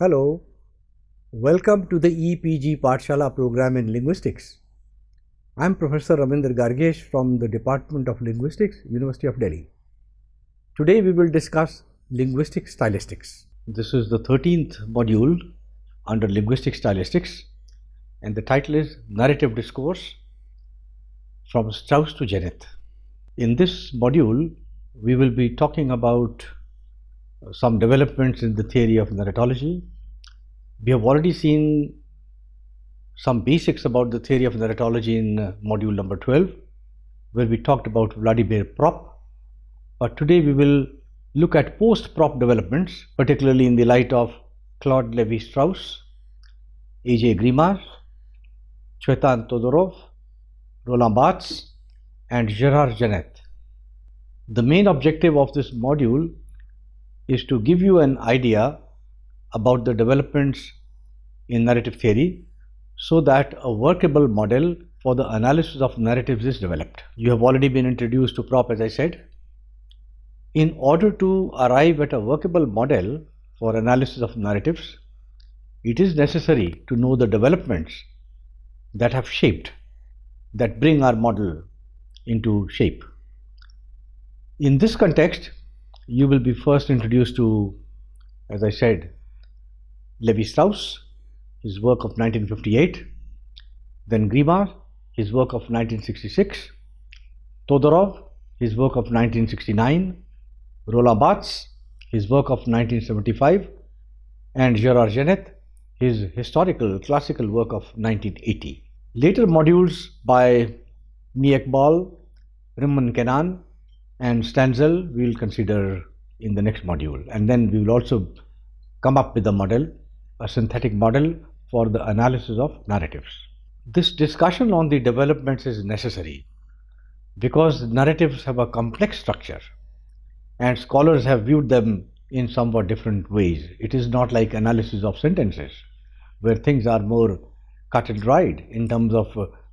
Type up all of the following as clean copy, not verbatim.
Hello, welcome to the EPG Pathshala program in linguistics. I am Professor Ramendra Gargesh from the Department of Linguistics, University of Delhi. Today we will discuss linguistic stylistics. This is the 13th module under linguistic stylistics and the title is Narrative Discourse from Strauss to Geneth. In this module we will be talking about some developments in the theory of narratology. We have already seen some basics about the theory of narratology in module number 12, where we talked about Vladimir Propp. But today we will look at post-Propp developments, particularly in the light of Claude Lévi-Strauss, A.J. Grimard, Tsvetan Todorov, Roland Barthes, and Gérard Geneth. The main objective of this module is to give you an idea about the developments in narrative theory so that a workable model for the analysis of narratives is developed. You have already been introduced to Propp, as I said. In order to arrive at a workable model for analysis of narratives, it is necessary to know the developments that have shaped, that bring our model into shape. In this context, you will be first introduced to, as I said, Lévi-Strauss, his work of 1958, then Grimard, his work of 1966, Todorov, his work of 1969, Roland Barthes, his work of 1975, and Gérard Geneth, his historical classical work of 1980. Later modules by Meiekbal, Rimon Kenan, and Stanzel we will consider in the next module, and then we will also come up with a model, a synthetic model for the analysis of narratives. This discussion on the developments is necessary because narratives have a complex structure and scholars have viewed them in somewhat different ways. It is not like analysis of sentences where things are more cut and dried in terms of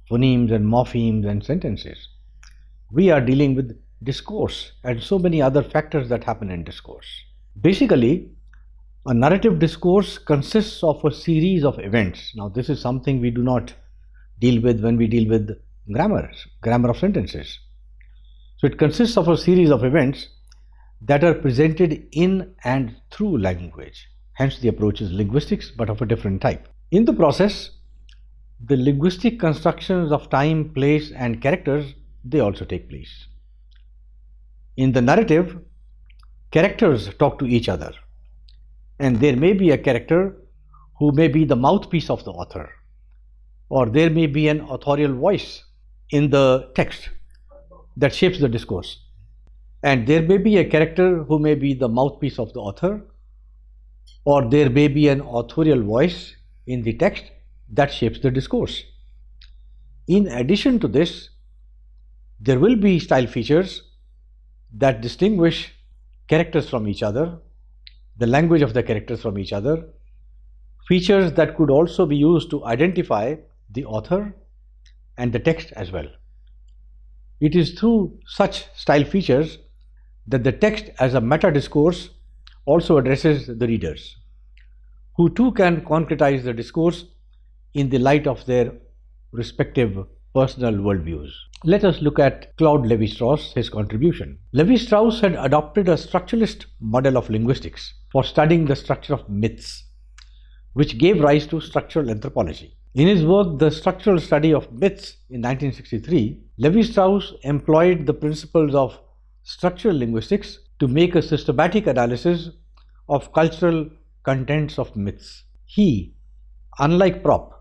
phonemes and morphemes and sentences. We are dealing with discourse and so many other factors that happen in discourse. Basically, a narrative discourse consists of a series of events. Now, this is something we do not deal with when we deal with grammar of sentences. So, it consists of a series of events that are presented in and through language. Hence, the approach is linguistics, but of a different type. In the process, the linguistic constructions of time, place, and characters, they also take place. In the narrative, characters talk to each other, and there may be a character who may be the mouthpiece of the author, or there may be an authorial voice in the text that shapes the discourse, and there may be a character who may be the mouthpiece of the author, or there may be an authorial voice in the text that shapes the discourse. In addition to this, there will be style features that distinguish characters from each other, the language of the characters from each other, features that could also be used to identify the author and the text as well. It is through such style features that the text as a meta discourse also addresses the readers, who too can concretize the discourse in the light of their respective personal worldviews. Let us look at Claude Lévi-Strauss, his contribution. Lévi-Strauss had adopted a structuralist model of linguistics for studying the structure of myths, which gave rise to structural anthropology. In his work, The Structural Study of Myths in 1963, Lévi-Strauss employed the principles of structural linguistics to make a systematic analysis of cultural contents of myths. He, unlike Propp,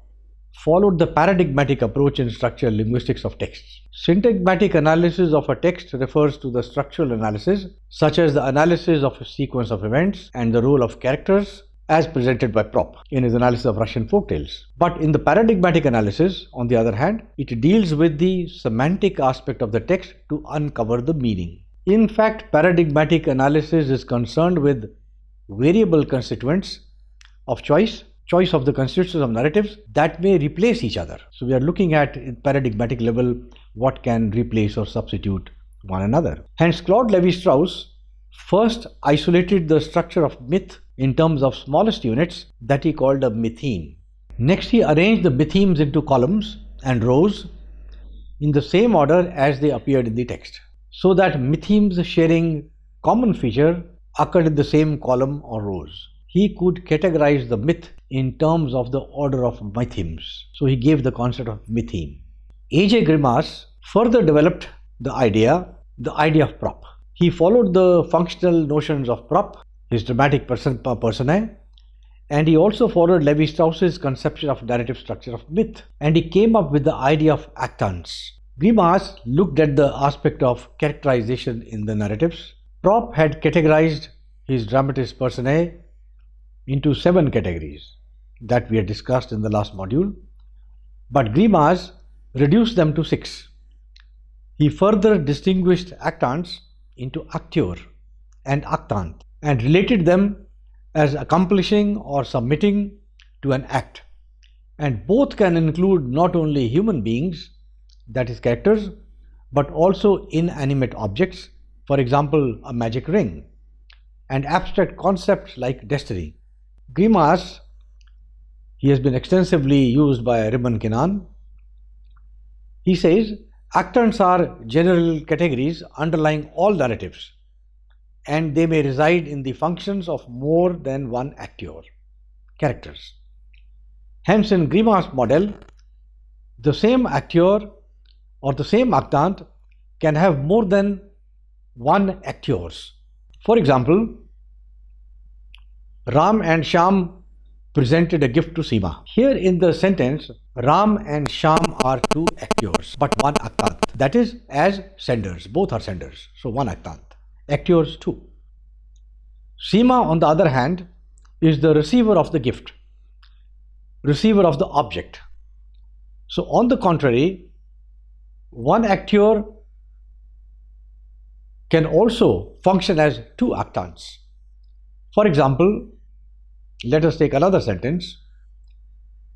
followed the paradigmatic approach in structural linguistics of texts. Syntagmatic analysis of a text refers to the structural analysis, such as the analysis of a sequence of events and the role of characters as presented by Propp in his analysis of Russian folktales. But in the paradigmatic analysis, on the other hand, it deals with the semantic aspect of the text to uncover the meaning. In fact, paradigmatic analysis is concerned with variable constituents of choice of the constituents of narratives that may replace each other. So we are looking at paradigmatic level what can replace or substitute one another. Hence, Claude Lévi-Strauss first isolated the structure of myth in terms of smallest units that he called a mytheme. Next, he arranged the mythemes into columns and rows in the same order as they appeared in the text, so that mythemes sharing common feature occurred in the same column or rows. He could categorize the myth in terms of the order of mythemes, so he gave the concept of mytheme. A.J. Grimas further developed the idea of prop. He followed the functional notions of prop, his dramatic personae, and he also followed Levi-Strauss's conception of narrative structure of myth, and he came up with the idea of actants. Grimas looked at the aspect of characterization in the narratives. Prop had categorized his dramatist personae into 7 categories that we had discussed in the last module, but Grimas reduced them to 6. He further distinguished actants into acteur and actant and related them as accomplishing or submitting to an act, and both can include not only human beings, that is characters, but also inanimate objects, for example a magic ring, and abstract concepts like destiny. Grimas, he has been extensively used by Rimon Kenan. He says actants are general categories underlying all narratives, and they may reside in the functions of more than one acteur, characters. Hence, in Grimas' model, the same acteur or the same actant can have more than one acteurs. For example, Ram and Shyam presented a gift to Seema. Here in the sentence, Ram and Shyam are 2 acteurs, but 1 actant. That is, as senders, both are senders, so 1 actant. Acteurs 2. Seema, on the other hand, is the receiver of the gift, receiver of the object. So, on the contrary, 1 acteur can also function as 2 actants. For example, let us take another sentence.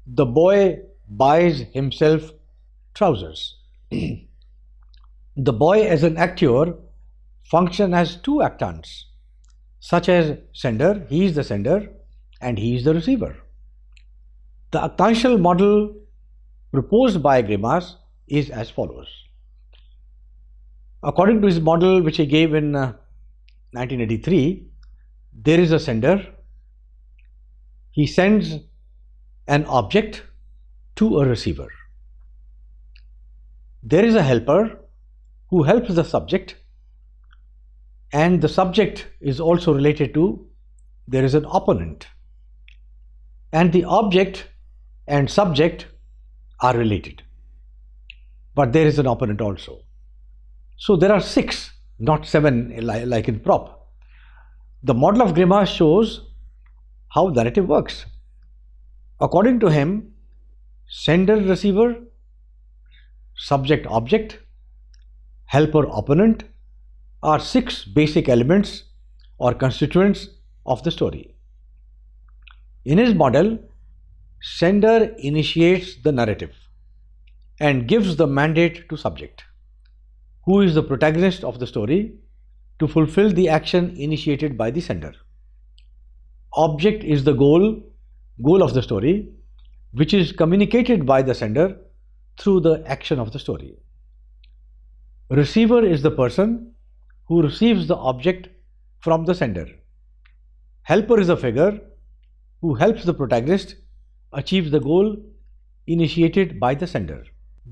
The boy buys himself trousers. The boy as an acteur function as 2 actants, such as sender, he is the sender and he is the receiver. The actantial model proposed by Grimas is as follows. According to his model, which he gave in 1983, there is a sender. He sends an object to a receiver. There is a helper who helps the subject, and the subject is also related to, there is an opponent, and the object and subject are related, but there is an opponent also. So there are 6, not 7 like in prop. The model of Grimas shows how narrative works. According to him, sender receiver, subject object, helper opponent are 6 basic elements or constituents of the story. In his model, sender initiates the narrative and gives the mandate to subject, who is the protagonist of the story, to fulfill the action initiated by the sender. Object is the goal of the story, which is communicated by the sender through the action of the story. Receiver is the person who receives the object from the sender. Helper is a figure who helps the protagonist achieve the goal initiated by the sender.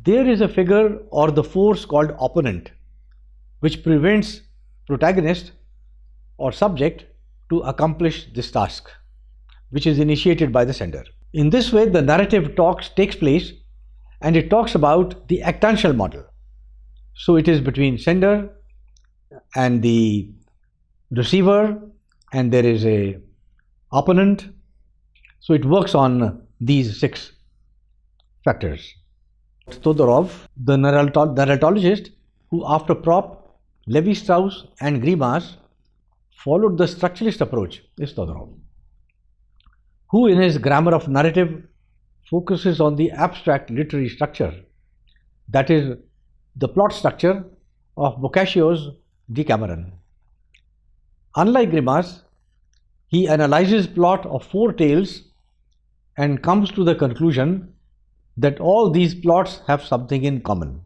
There is a figure or the force called opponent, which prevents protagonist or subject to accomplish this task, which is initiated by the sender. In this way, the narrative takes place, and it talks about the actantial model. So it is between sender and the receiver, and there is a opponent. So it works on these 6 factors. Todorov, the narratologist who after Prop, Levi-Strauss and Grimas followed the structuralist approach, is Todorov, who in his Grammar of Narrative focuses on the abstract literary structure, that is, the plot structure of Boccaccio's Decameron. Unlike Grimas, He analyzes plot of 4 tales and comes to the conclusion that all these plots have something in common.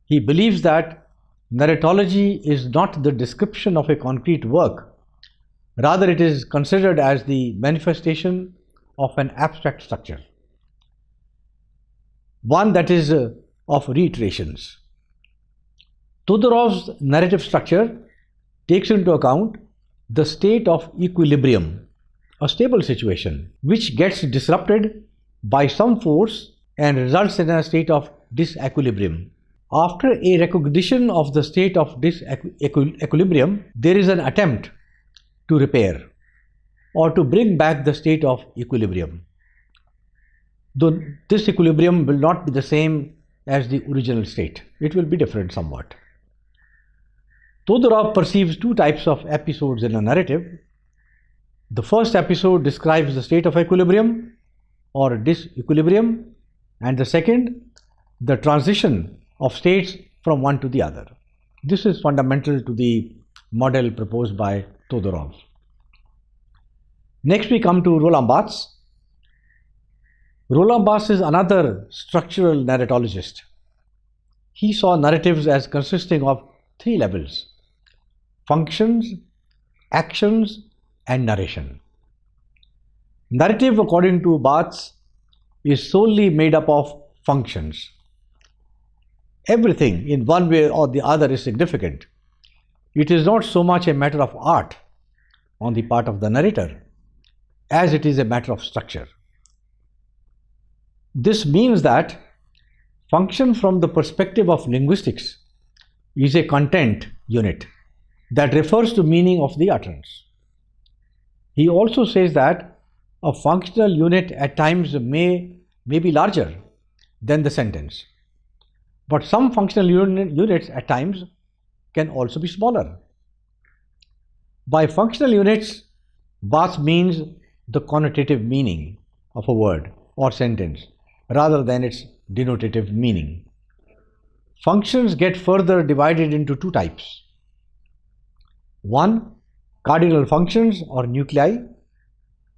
He believes that narratology is not the description of a concrete work, rather it is considered as the manifestation of an abstract structure, one that is of reiterations. Todorov's narrative structure takes into account the state of equilibrium, a stable situation, which gets disrupted by some force and results in a state of disequilibrium. After a recognition of the state of disequilibrium, there is an attempt to repair or to bring back the state of equilibrium. Though this equilibrium will not be the same as the original state, it will be different somewhat. Todorov perceives 2 types of episodes in a narrative. The first episode describes the state of equilibrium or disequilibrium, and the second, the transition of states from one to the other. This is fundamental to the model proposed by Todorov. Next we come to Roland Barthes. Roland Barthes is another structural narratologist. He saw narratives as consisting of 3 levels: functions, actions, and narration. Narrative, according to Barthes, is solely made up of functions. Everything in one way or the other is significant. It is not so much a matter of art on the part of the narrator as it is a matter of structure. This means that function from the perspective of linguistics is a content unit that refers to meaning of the utterance. He also says that a functional unit at times may be larger than the sentence, but some functional units at times can also be smaller. By functional units, Barthes means the connotative meaning of a word or sentence rather than its denotative meaning. Functions get further divided into 2 types. 1, cardinal functions or nuclei,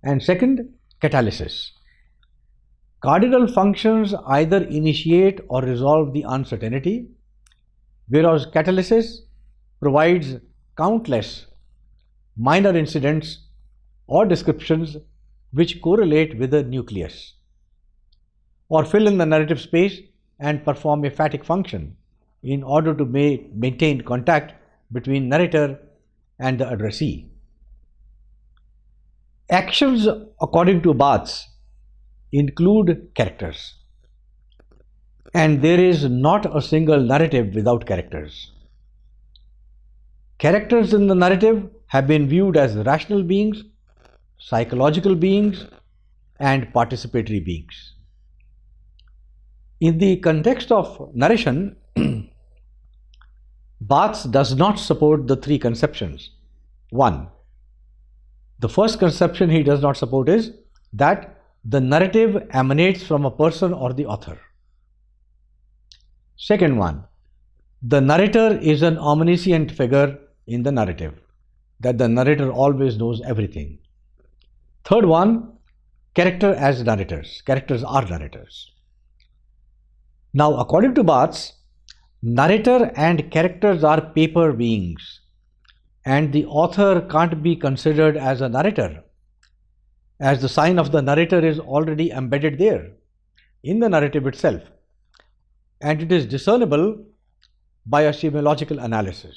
and second, catalysis. Cardinal functions either initiate or resolve the uncertainty, whereas catalysis provides countless minor incidents or descriptions which correlate with the nucleus, or fill in the narrative space and perform a phatic function in order to maintain contact between narrator and the addressee. Actions, according to Barthes, include characters, and there is not a single narrative without characters. Characters in the narrative have been viewed as rational beings, psychological beings, and participatory beings. In the context of narration, Barthes does not support the 3 conceptions. 1. The first conception he does not support is that the narrative emanates from a person or the author. Second one, the narrator is an omniscient figure in the narrative, that the narrator always knows everything. Third one, character as narrators. Characters are narrators. Now, according to Barthes, narrator and characters are paper beings, and the author can't be considered as a narrator, as the sign of the narrator is already embedded there in the narrative itself, and it is discernible by a semiological analysis.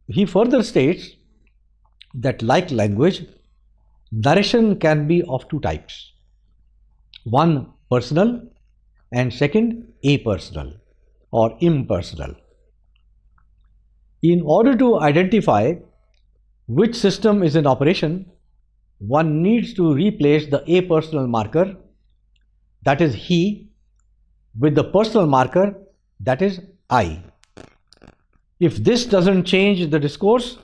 He further states that, like language, narration can be of 2 types. 1, personal, and second, apersonal or impersonal. In order to identify which system is in operation, one needs to replace the apersonal marker, that is he, with the personal marker, that is I. If this doesn't change the discourse,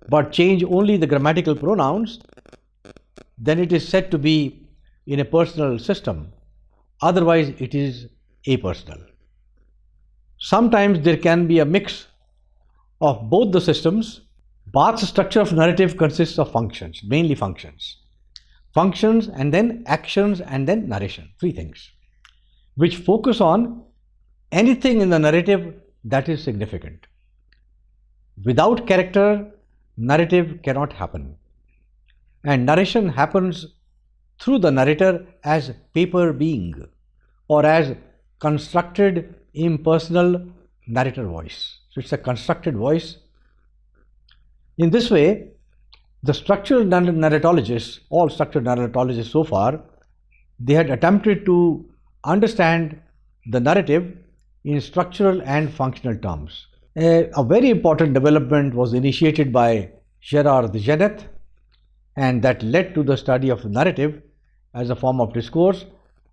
but change only the grammatical pronouns, then it is said to be in a personal system. Otherwise, it is apersonal. Sometimes there can be a mix of both the systems, Barth's structure of narrative consists of functions, mainly functions. Functions and then actions and then narration, three things, which focus on anything in the narrative that is significant. Without character, narrative cannot happen. And narration happens through the narrator as paper being or as constructed impersonal narrator voice. So it's a constructed voice. In this way, the structural narratologists, all structural narratologists so far, they had attempted to understand the narrative in structural and functional terms. A very important development was initiated by Gérard Genette, and that led to the study of narrative as a form of discourse,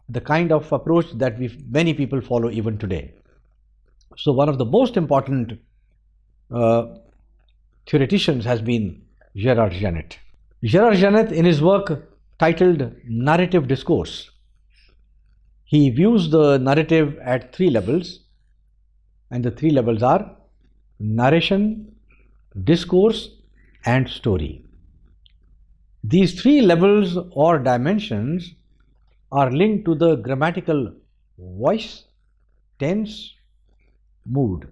the kind of approach that many people follow even today. So one of the most important theoreticians has been Gérard Genette. Gérard Genette, in his work titled Narrative Discourse, he views the narrative at three levels, and the three levels are narration, discourse, and story. These three levels or dimensions are linked to the grammatical voice, tense, mood.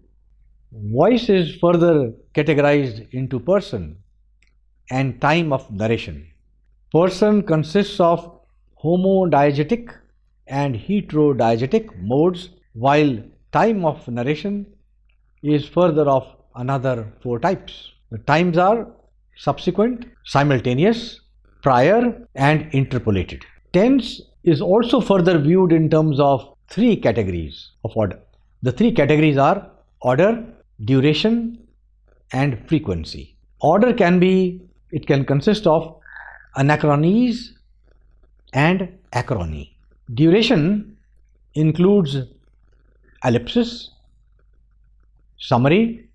Voice is further categorized into person and time of narration. Person consists of homodiegetic and heterodiegetic modes, while time of narration is further of another four types. The times are subsequent, simultaneous, prior, and interpolated. Tense is also further viewed in terms of three categories of order. The three categories are order, duration, and frequency. Order can consist of anachronies and achrony. Duration includes ellipsis, summary,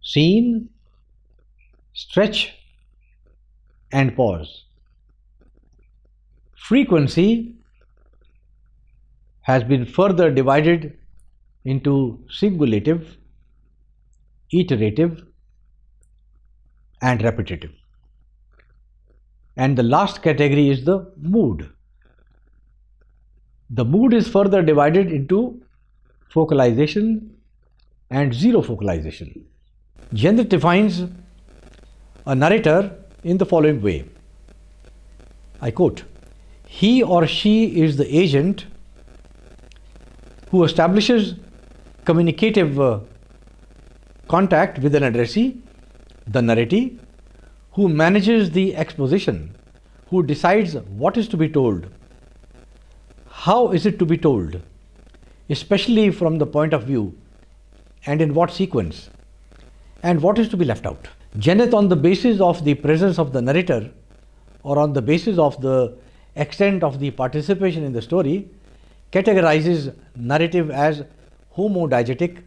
scene, stretch, and pause. Frequency has been further divided into singulative, iterative, and repetitive. And the last category is the mood. The mood is further divided into focalization and zero focalization. Genette defines a narrator in the following way. I quote, "He or she is the agent who establishes communicative contact with an addressee, the narratee, who manages the exposition, who decides what is to be told, how is it to be told, especially from the point of view, and in what sequence, and what is to be left out." Genette, on the basis of the presence of the narrator or on the basis of the extent of the participation in the story, categorizes narrative as homodiegetic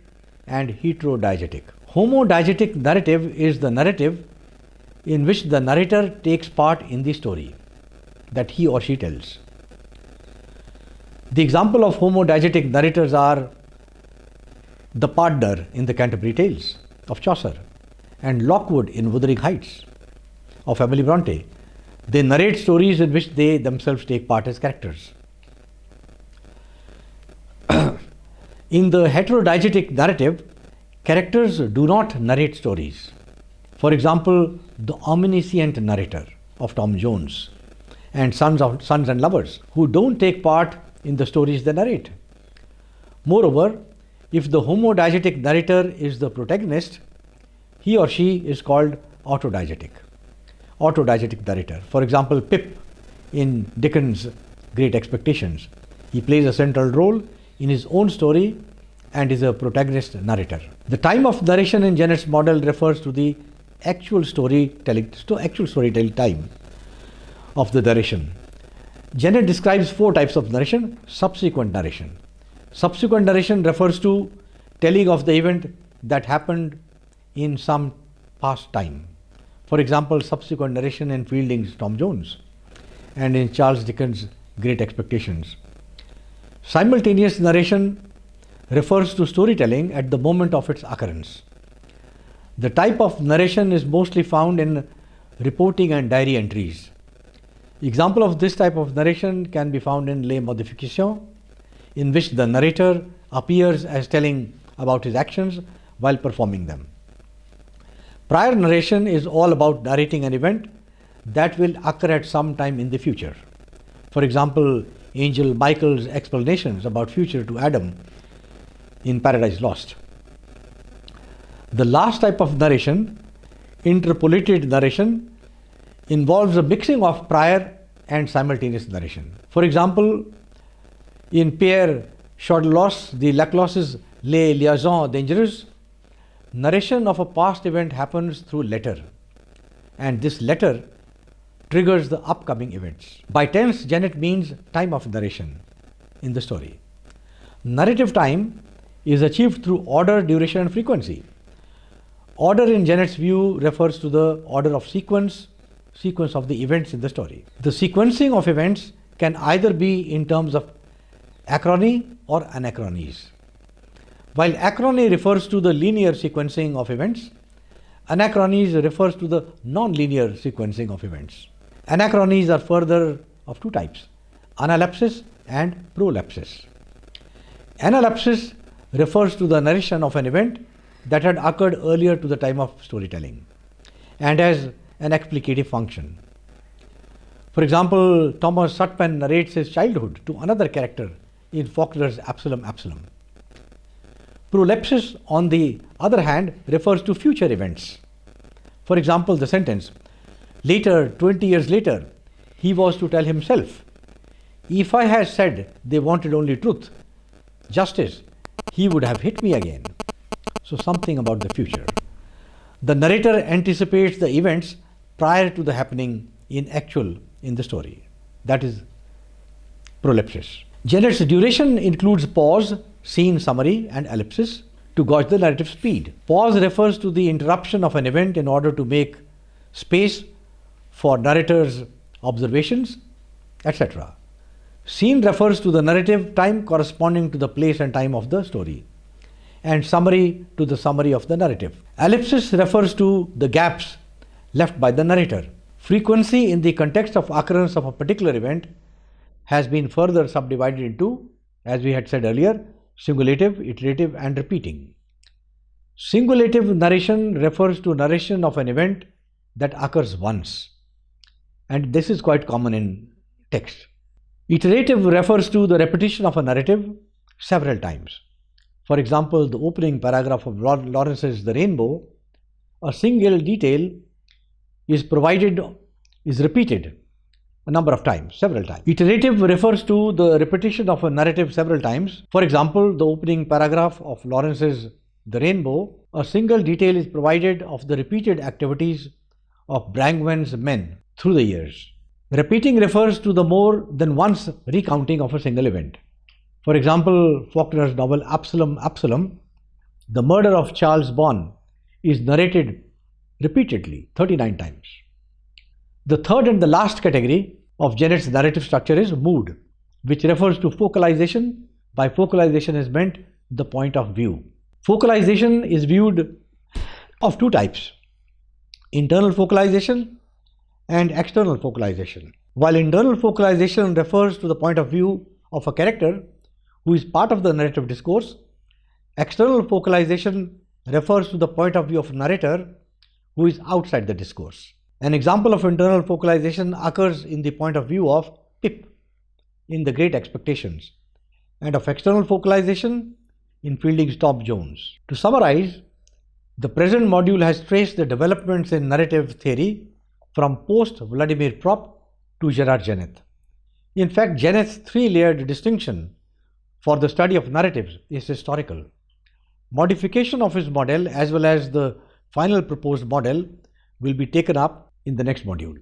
and heterodiegetic. Homodiegetic narrative is the narrative in which the narrator takes part in the story that he or she tells. The example of homodiegetic narrators are the Pardour in the Canterbury Tales of Chaucer and Lockwood in Wuthering Heights of Emily Bronte. They narrate stories in which they themselves take part as characters. In the heterodiegetic narrative, characters do not narrate stories. For example, the omniscient narrator of Tom Jones and Sons and Lovers, who don't take part in the stories they narrate. Moreover, if the homodiegetic narrator is the protagonist, he or she is called autodiegetic narrator. For example, Pip in Dickens' Great Expectations. He plays a central role in his own story and is a protagonist narrator. The time of narration in Genette's model refers to the actual storytelling time of the narration. Genette describes four types of narration. Subsequent narration. Subsequent narration refers to telling of the event that happened in some past time. For example, subsequent narration in Fielding's Tom Jones and in Charles Dickens' Great Expectations. Simultaneous narration refers to storytelling at the moment of its occurrence. The type of narration is mostly found in reporting and diary entries. Example of this type of narration can be found in Les Modifications, in which the narrator appears as telling about his actions while performing them. Prior narration is all about narrating an event that will occur at some time in the future. For example, Angel Michael's explanations about future to Adam in Paradise Lost. The last type of narration, interpolated narration, involves a mixing of prior and simultaneous narration. For example, in Pierre Choderlos de Laclos's Les Liaisons Dangereuses, narration of a past event happens through letter, and this letter triggers the upcoming events. By tense, Genet means time of narration in the story. Narrative time is achieved through order, duration, and frequency. Order in Genet's view refers to the order of sequence of the events in the story. The sequencing of events can either be in terms of achrony or anachronies. While achrony refers to the linear sequencing of events, anachronies refers to the non-linear sequencing of events. Anachronies are further of two types, analepsis and prolepsis. Analepsis refers to the narration of an event that had occurred earlier to the time of storytelling and has an explicative function. For example, Thomas Sutpen narrates his childhood to another character in Faulkner's Absalom, Absalom. Prolepsis, on the other hand, refers to future events. For example, the sentence, later, 20 years later, he was to tell himself, if I had said they wanted only truth, justice, he would have hit me again. So something about the future. The narrator anticipates the events prior to the happening in the story. That is prolepsis. Genet's duration includes pause, scene summary, and ellipsis to gauge the narrative speed. Pause refers to the interruption of an event in order to make space for narrator's observations, etc. Scene refers to the narrative time corresponding to the place and time of the story, and summary to the summary of the narrative. Ellipsis refers to the gaps left by the narrator. Frequency in the context of occurrence of a particular event has been further subdivided into, as we had said earlier, singulative, iterative, and repeating. Singulative narration refers to narration of an event that occurs once, and this is quite common in text. Iterative refers to the repetition of a narrative several times. For example, the opening paragraph of Lawrence's The Rainbow, a single detail is repeated a number of times, several times. Iterative refers to the repetition of a narrative several times. For example, the opening paragraph of Lawrence's The Rainbow, a single detail is provided of the repeated activities of Brangwen's men through the years. Repeating refers to the more than once recounting of a single event. For example, Faulkner's novel Absalom, Absalom, the murder of Charles Bonn is narrated repeatedly 39 times. The third and the last category of Genet's narrative structure is mood, which refers to focalization. By focalization is meant the point of view. Focalization is viewed of two types, internal focalization and external focalization. While internal focalization refers to the point of view of a character who is part of the narrative discourse, external focalization refers to the point of view of a narrator who is outside the discourse. An example of internal focalization occurs in the point of view of Pip in The Great Expectations, and of external focalization in Fielding's Tom Jones. To summarize, the present module has traced the developments in narrative theory from post-Vladimir Propp to Gerard Genet. In fact, Genet's three-layered distinction for the study of narratives is historical. Modification of his model as well as the final proposed model will be taken up in the next module.